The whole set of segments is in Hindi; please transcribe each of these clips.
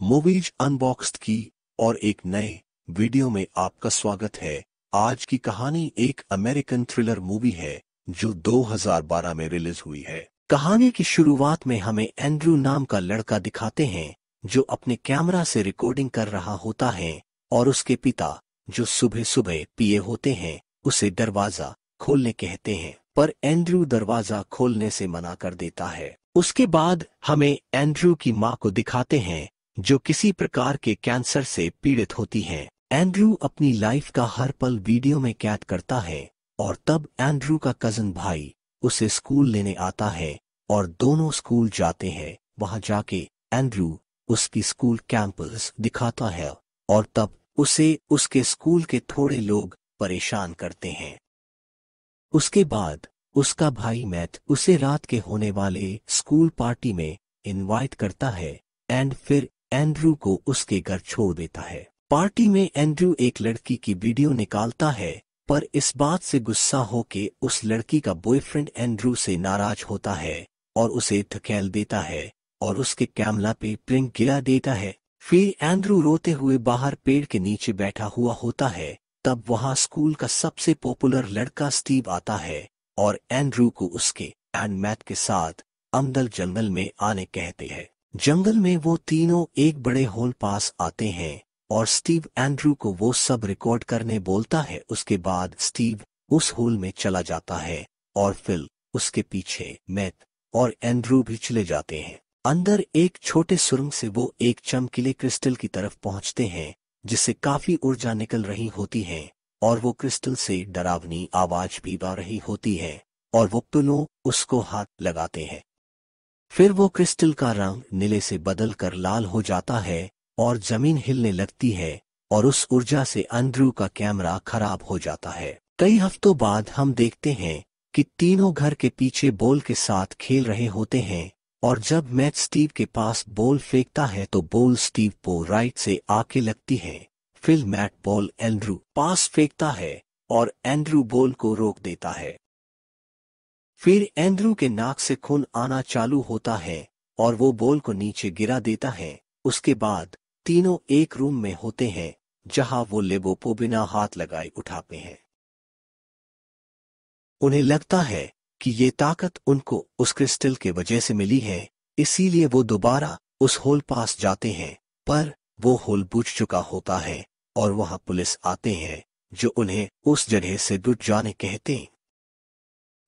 मूवीज अनबॉक्स्ड की और एक नए वीडियो में आपका स्वागत है। आज की कहानी एक अमेरिकन थ्रिलर मूवी है जो 2012 में रिलीज हुई है। कहानी की शुरुआत में हमें एंड्रू नाम का लड़का दिखाते हैं जो अपने कैमरा से रिकॉर्डिंग कर रहा होता है और उसके पिता जो सुबह सुबह पिए होते हैं उसे दरवाजा खोलने कहते हैं, पर एंड्रू दरवाजा खोलने से मना कर देता है। उसके बाद हमें एंड्रू की मां को दिखाते हैं जो किसी प्रकार के कैंसर से पीड़ित होती हैं। एंड्रू अपनी लाइफ का हर पल वीडियो में कैद करता है और तब एंड्रू का कजन भाई उसे स्कूल लेने आता है और दोनों स्कूल जाते हैं। वहां जाके एंड्रू उसकी स्कूल कैंपस दिखाता है और तब उसे उसके स्कूल के थोड़े लोग परेशान करते हैं। उसके बाद उसका भाई मैथ उसे रात के होने वाले स्कूल पार्टी में इनवाइट करता है एंड फिर एंड्रू को उसके घर छोड़ देता है। पार्टी में एंड्रू एक लड़की की वीडियो निकालता है, पर इस बात से गुस्सा होके उस लड़की का बॉयफ्रेंड एंड्रू से नाराज होता है और उसे धकेल देता है और उसके कैमरा पे प्रिंग गिरा देता है। फिर एंड्रू रोते हुए बाहर पेड़ के नीचे बैठा हुआ होता है। तब वहां स्कूल का सबसे पॉपुलर लड़का स्टीव आता है और एंड्रू को उसके एंड मैथ के साथ अंदर जंगल में आने कहते हैं। जंगल में वो तीनों एक बड़े हॉल पास आते हैं और स्टीव एंड्रू को वो सब रिकॉर्ड करने बोलता है। उसके बाद स्टीव उस हॉल में चला जाता है और फिर उसके पीछे मैथ और एंड्रू भी चले जाते हैं। अंदर एक छोटे सुरंग से वो एक चमकीले क्रिस्टल की तरफ पहुंचते हैं जिससे काफी ऊर्जा निकल रही होती है और वो क्रिस्टल से डरावनी आवाज भी आ रही होती है और वो दोनों उसको हाथ लगाते हैं। फिर वो क्रिस्टल का रंग नीले से बदलकर लाल हो जाता है और जमीन हिलने लगती है और उस ऊर्जा से एंड्रू का कैमरा खराब हो जाता है। कई हफ्तों बाद हम देखते हैं कि तीनों घर के पीछे बॉल के साथ खेल रहे होते हैं और जब मैथ स्टीव के पास बॉल फेंकता है तो बॉल स्टीव को राइट से आके लगती है। फिर मैथ बॉल एंड्रू पास फेंकता है और एंड्रू बॉल को रोक देता है। फिर एंड्रू के नाक से खून आना चालू होता है और वो बॉल को नीचे गिरा देता है। उसके बाद तीनों एक रूम में होते हैं जहां वो लेबो को बिना हाथ लगाए उठाते हैं। उन्हें लगता है कि ये ताकत उनको उस क्रिस्टल के वजह से मिली है, इसीलिए वो दोबारा उस होल पास जाते हैं, पर वो होल बुझ चुका होता है और वहां पुलिस आते हैं जो उन्हें उस जगह से दूर जाने कहते हैं।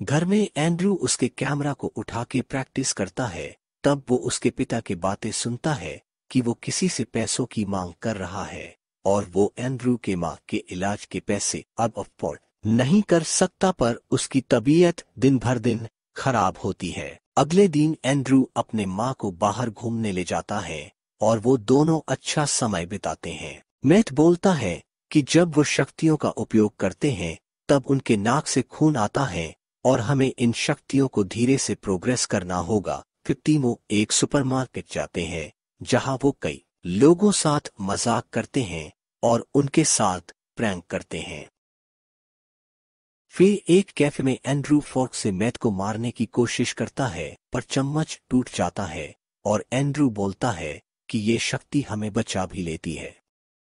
घर में एंड्रू उसके कैमरा को उठा के प्रैक्टिस करता है। तब वो उसके पिता की बातें सुनता है कि वो किसी से पैसों की मांग कर रहा है और वो एंड्रू के मां के इलाज के पैसे अब अफोर्ड नहीं कर सकता, पर उसकी तबीयत दिन भर दिन खराब होती है। अगले दिन एंड्रू अपने मां को बाहर घूमने ले जाता है और वो दोनों अच्छा समय बिताते हैं। मैथ बोलता है कि जब वो शक्तियों का उपयोग करते हैं तब उनके नाक से खून आता है और हमें इन शक्तियों को धीरे से प्रोग्रेस करना होगा। फिर तीनों एक सुपरमार्केट जाते हैं जहां वो कई लोगों साथ मजाक करते हैं और उनके साथ प्रैंक करते हैं। फिर एक कैफे में एंड्रू फोर्क से मैथ को मारने की कोशिश करता है, पर चम्मच टूट जाता है और एंड्रू बोलता है कि ये शक्ति हमें बचा भी लेती है।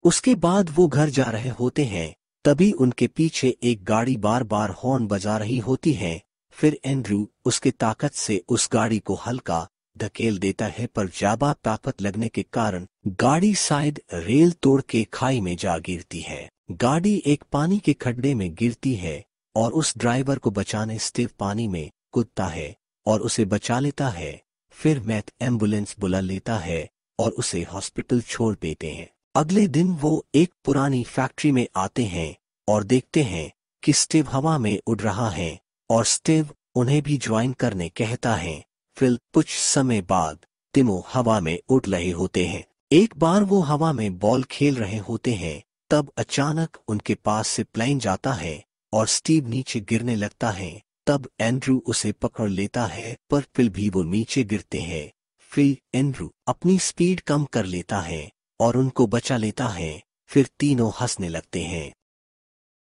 उसके बाद वो घर जा रहे होते हैं, तभी उनके पीछे एक गाड़ी बार बार हॉर्न बजा रही होती है। फिर एंड्रू उसके ताकत से उस गाड़ी को हल्का धकेल देता है, पर ज्यादा ताकत लगने के कारण गाड़ी शायद रेल तोड़ के खाई में जा गिरती है। गाड़ी एक पानी के खड्डे में गिरती है और उस ड्राइवर को बचाने स्टीव पानी में कूदता है और उसे बचा लेता है। फिर मैथ एम्बुलेंस बुला लेता है और उसे हॉस्पिटल छोड़ देते हैं। अगले दिन वो एक पुरानी फैक्ट्री में आते हैं और देखते हैं कि स्टीव हवा में उड़ रहा है और स्टीव उन्हें भी ज्वाइन करने कहता है। फिर कुछ समय बाद तीनों हवा में उड़ रहे होते हैं। एक बार वो हवा में बॉल खेल रहे होते हैं, तब अचानक उनके पास से प्लेन जाता है और स्टीव नीचे गिरने लगता है। तब एंड्रू उसे पकड़ लेता है, पर फिर भी वो नीचे गिरते हैं। फिर एंड्रू अपनी स्पीड कम कर लेता है और उनको बचा लेता है। फिर तीनों हंसने लगते हैं।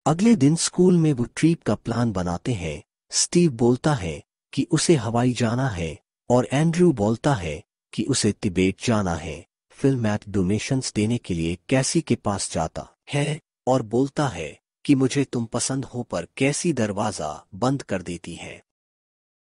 अगले दिन स्कूल में वो ट्रिप का प्लान बनाते हैं। स्टीव बोलता है कि उसे हवाई जाना है और एंड्रू बोलता है कि उसे तिब्बत जाना है। फिर मैट डोनेशंस देने के लिए कैसी के पास जाता है और बोलता है कि मुझे तुम पसंद हो, पर कैसी दरवाजा बंद कर देती है।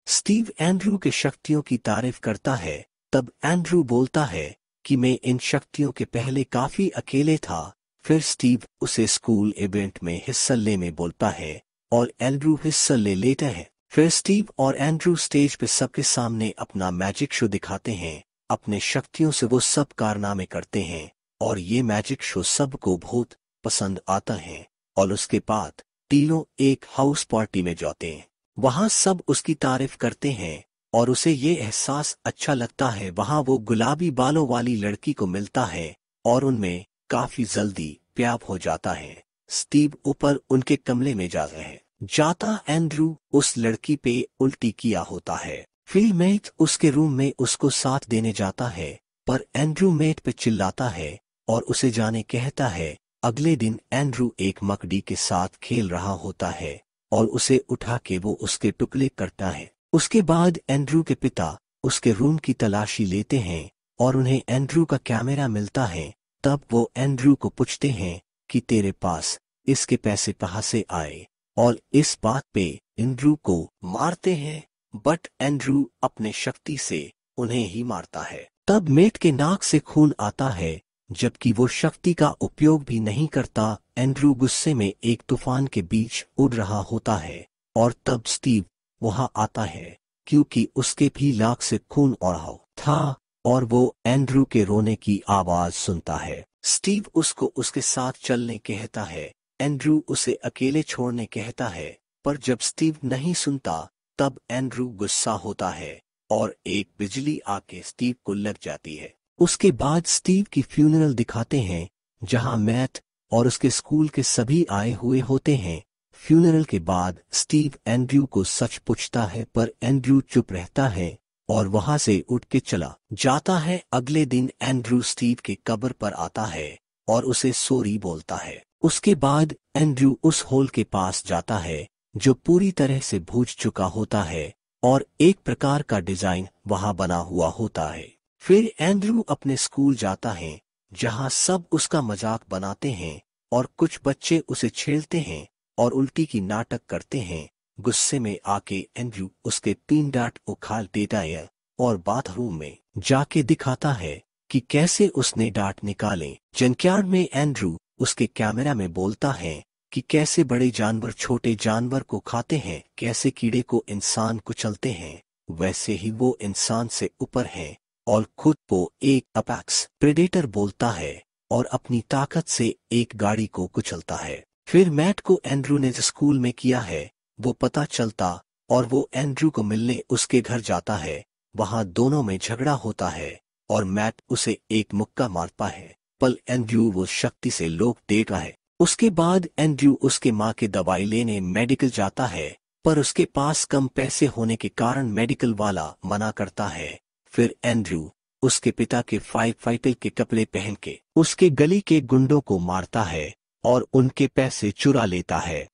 स्टीव एंड्रू के शक्तियों की तारीफ करता है। तब एंड्रू बोलता है कि मैं इन शक्तियों के पहले काफी अकेले था। फिर स्टीव उसे स्कूल इवेंट में हिस्सा लेने में बोलता है और एंड्रू हिस्सा ले लेता है। फिर स्टीव और एंड्रू स्टेज पे सबके सामने अपना मैजिक शो दिखाते हैं। अपने शक्तियों से वो सब कारनामे करते हैं और ये मैजिक शो सबको बहुत पसंद आता है। और उसके बाद तीनों एक हाउस पार्टी में जाते हैं। वहां सब उसकी तारीफ करते हैं और उसे ये एहसास अच्छा लगता है। वहां वो गुलाबी बालों वाली लड़की को मिलता है और उनमें काफी जल्दी प्यार हो जाता है। स्टीव ऊपर उनके कमरे में जाता एंड्रू उस लड़की पे उल्टी किया होता है। फिर मेट उसके रूम में उसको साथ देने जाता है, पर एंड्रू मेट पे चिल्लाता है और उसे जाने कहता है। अगले दिन एंड्रू एक मकड़ी के साथ खेल रहा होता है और उसे उठा के वो उसके टुकड़े करता है। उसके बाद एंड्रू के पिता उसके रूम की तलाशी लेते हैं और उन्हें एंड्रू का कैमरा मिलता है। तब वो एंड्रू को पूछते हैं कि तेरे पास इसके पैसे कहाँ से आए, और इस बात पे एंड्रू को मारते हैं। बट एंड्रू अपने शक्ति से उन्हें ही मारता है। तब मेट के नाक से खून आता है, जबकि वो शक्ति का उपयोग भी नहीं करता। एंड्रू गुस्से में एक तूफान के बीच उड़ रहा होता है और तब स्टीव वहां आता है, क्योंकि उसके भी नाक से खून आ रहा था और वो एंड्रू के रोने की आवाज सुनता है। स्टीव उसको उसके साथ चलने कहता है। एंड्रू उसे अकेले छोड़ने कहता है, पर जब स्टीव नहीं सुनता तब एंड्रू गुस्सा होता है और एक बिजली आके स्टीव को लग जाती है। उसके बाद स्टीव की फ्यूनरल दिखाते हैं, जहां मैट और उसके स्कूल के सभी आए हुए होते हैं। फ्यूनरल के बाद स्टीव एंड्रू को सच पूछता है, पर एंड्रू चुप रहता है और वहां से उठ के चला जाता है। अगले दिन एंड्रू स्टीव के कब्र पर आता है और उसे सॉरी बोलता है। उसके बाद एंड्रू उस होल के पास जाता है जो पूरी तरह से भूज चुका होता है और एक प्रकार का डिजाइन वहां बना हुआ होता है। फिर एंड्रू अपने स्कूल जाता है, जहां सब उसका मजाक बनाते हैं और कुछ बच्चे उसे छेड़ते हैं और उल्टी की नाटक करते हैं। गुस्से में आके एंड्रू उसके 3 दांत उखाड़ देता है और बाथरूम में जाके दिखाता है कि कैसे उसने दांत निकाले। जंकयार्ड में एंड्रू उसके कैमरा में बोलता है कि कैसे बड़े जानवर छोटे जानवर को खाते हैं, कैसे कीड़े को इंसान कुचलते हैं, वैसे ही वो इंसान से ऊपर है और खुद को एक अपेक्स प्रेडेटर बोलता है और अपनी ताकत से एक गाड़ी को कुचलता है। फिर मैट को एंड्रू ने स्कूल में किया है वो पता चलता और वो एंड्रू को मिलने उसके घर जाता है। वहां दोनों में झगड़ा होता है और मैट उसे एक मुक्का मारता है, पर एंड्रू वो शक्ति से लोग देता है। उसके बाद एंड्रू उसके माँ के दवाई लेने मेडिकल जाता है, पर उसके पास कम पैसे होने के कारण मेडिकल वाला मना करता है। फिर एंड्रू उसके पिता के फाइटर के कपड़े पहन के उसके गली के गुंडों को मारता है और उनके पैसे चुरा लेता है।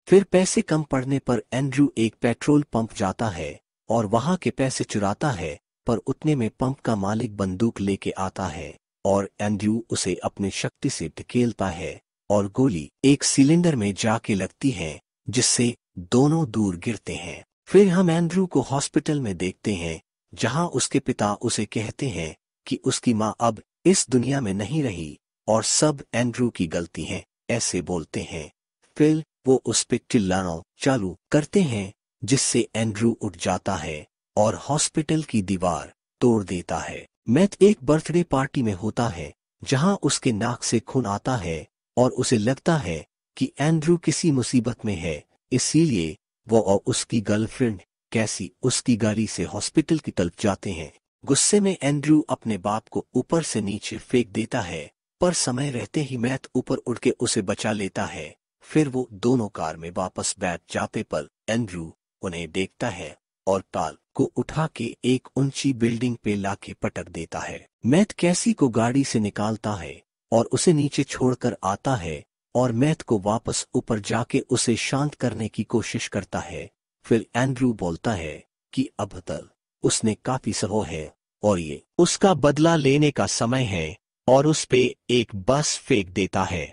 फिर पैसे कम पड़ने पर एंड्रू एक पेट्रोल पंप जाता है और वहां के पैसे चुराता है, पर उतने में पंप का मालिक बंदूक लेके आता है और एंड्रू उसे अपनी शक्ति से धकेलता है और गोली एक सिलेंडर में जाके लगती है, जिससे दोनों दूर गिरते हैं। फिर हम एंड्रू को हॉस्पिटल में देखते हैं, जहां उसके पिता उसे कहते हैं कि उसकी माँ अब इस दुनिया में नहीं रही और सब एंड्रू की गलती है, ऐसे बोलते हैं। फिर वो उस पे चिल्लाना चालू करते हैं, जिससे एंड्रू उठ जाता है और हॉस्पिटल की दीवार तोड़ देता है। मैट एक बर्थडे पार्टी में होता है, जहां उसके नाक से खून आता है और उसे लगता है कि एंड्रू किसी मुसीबत में है, इसीलिए वो और उसकी गर्लफ्रेंड कैसी उसकी गाड़ी से हॉस्पिटल की तरफ जाते हैं। गुस्से में एंड्रू अपने बाप को ऊपर से नीचे फेंक देता है, पर समय रहते ही मैट ऊपर उड़ के उसे बचा लेता है। फिर वो दोनों कार में वापस बैठ जाते, पर एंड्रू उन्हें देखता है और कार को उठा के एक ऊंची बिल्डिंग पे लाके पटक देता है। मैट कैसी को गाड़ी से निकालता है और उसे नीचे छोड़कर आता है और मैट को वापस ऊपर जाके उसे शांत करने की कोशिश करता है। फिर एंड्रू बोलता है कि अब तक उसने काफी सहो है और ये उसका बदला लेने का समय है और उस पे एक बस फेंक देता है।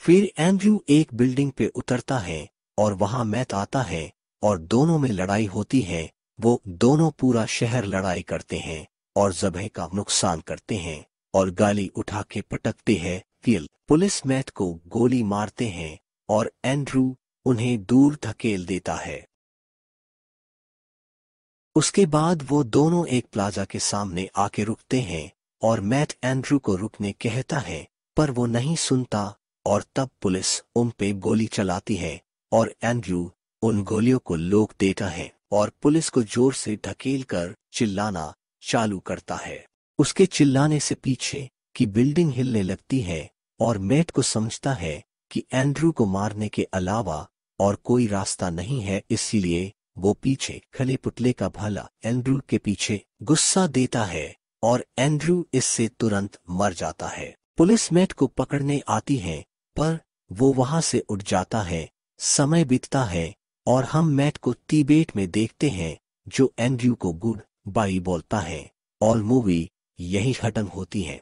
फिर एंड्रयू एक बिल्डिंग पे उतरता है और वहां मैट आता है और दोनों में लड़ाई होती है। वो दोनों पूरा शहर लड़ाई करते हैं और जगह का नुकसान करते हैं और गाली उठा के पटकते हैं। फिर पुलिस मैट को गोली मारते हैं और एंड्रयू उन्हें दूर धकेल देता है। उसके बाद वो दोनों एक प्लाजा के सामने आके रुकते हैं और मैट एंड्रयू को रुकने कहता है, पर वो नहीं सुनता और तब पुलिस उन पे गोली चलाती है और एंड्रयू उन गोलियों को लोक देता है और पुलिस को जोर से धकेल कर चिल्लाना चालू करता है। उसके चिल्लाने से पीछे की बिल्डिंग हिलने लगती है और मैट को समझता है कि एंड्रयू को मारने के अलावा और कोई रास्ता नहीं है, इसीलिए वो पीछे खड़े पुतले का भला एंड्रयू के पीछे गुस्सा देता है और एंड्रयू इससे तुरंत मर जाता है। पुलिस मैट को पकड़ने आती है पर वो वहां से उठ जाता है। समय बीतता है और हम मैट को तिबेट में देखते हैं जो एंड्रयू को गुड बाई बोलता है और मूवी यही खत्म होती है।